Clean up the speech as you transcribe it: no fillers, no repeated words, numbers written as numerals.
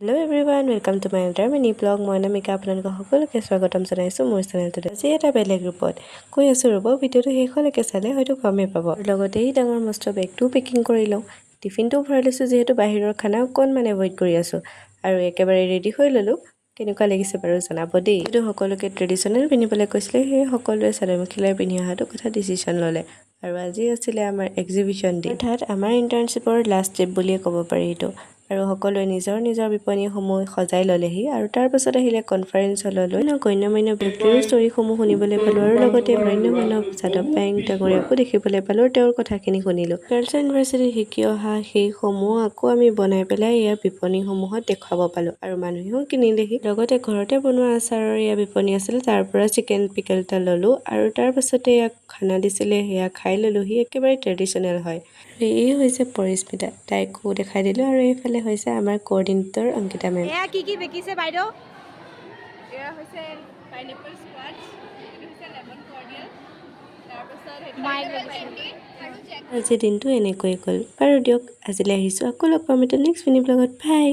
Hello everyone, welcome to my another mini vlog. মই নামিকা আপোনালোকক সকলোকে স্বাগতম জনাইছোঁ মোৰ চেনেলটোত। আজি এটা বেলেগ ৰূপত কৈ আছোঁ ৰ'ব, ভিডিঅ'টো শেষলৈকে চালে হয়তো গমেই পাব। লগতে এই ডাঙৰ মস্ত বেগটো পেকিং কৰি লওঁ। টিফিনটো ভৰাই লৈছোঁ যিহেতু বাহিৰৰ খানা অকণমান এভইড কৰি আছোঁ। আৰু একেবাৰে ৰেডি হৈ ল'লোঁ। কেনেকুৱা লাগিছে বাৰু জনাব দেই। এইটো সকলোকে ট্ৰেডিশ্যনেল পিন্ধিবলৈ কৈছিলে, সেয়ে সকলোৱে চাদৰ মেখেলাই পিন্ধি অহাটো কথা ডিচিশ্যন ল'লে। আৰু আজি আছিলে আমাৰ এক্সিবিশ্যন ডে, অৰ্থাৎ আমাৰ ইণ্টাৰ্ণশ্বিপৰ লাষ্ট ট্ৰিপ বুলিয়ে ক'ব পাৰি এইটো। আৰু সকলোৱে নিজৰ নিজৰ বিপণীসমূহ সজাই ল'লেহি আৰু তাৰ পাছত আহিলে কনফাৰেন্স হললৈ। গণ্যমান্য ব্যক্তিৰ ষ্টৰীসমূহ শুনিবলৈ পালোঁ আৰু লগতে অৰণ্য মানৱ যাদৱ পায়েং ডাঙৰীয়াকো দেখিবলৈ পালোঁ আৰু তেওঁৰ কথাখিনি শুনিলোঁ। গাৰ্লছ ইউনিভাৰ্চিটিত শিকি অহা সেইসমূহ আকৌ আমি বনাই পেলাই ইয়াৰ বিপণীসমূহত দেখুৱাব পালোঁ আৰু মানুহেও কিনিলেহি। লগতে ঘৰতে বনোৱা আচাৰৰ এয়া বিপণী আছিলে, তাৰ পৰা চিকেন পিকেল এটা ল'লোঁ আৰু তাৰ পাছতে ইয়াক খানা দিছিলে, সেয়া খাই ল'লোহি। একেবাৰে ট্ৰেডিশ্যনেল হয়। এই হৈছে পৰিস্মিতা, তাইকো দেখাই দিলোঁ আৰু এইফালে হৈছে আমাৰ কোঅৰ্ডিনেটৰ অংকিতা মেম। এয়া কি বেকিছে বাইদেউ? এয়া হৈছে পাইনএপল স্কোৱাচ, এইটো হৈছে লেমন কৰ্ডিয়েল, তাৰপিছত আজি দিনটো এনেকৈয়ে গ'ল। বাৰু দিয়ক, আজিলৈ আহিছোঁ। আকৌ লগ পাম এটা নেক্সট মিনি ব্লগত। বাই।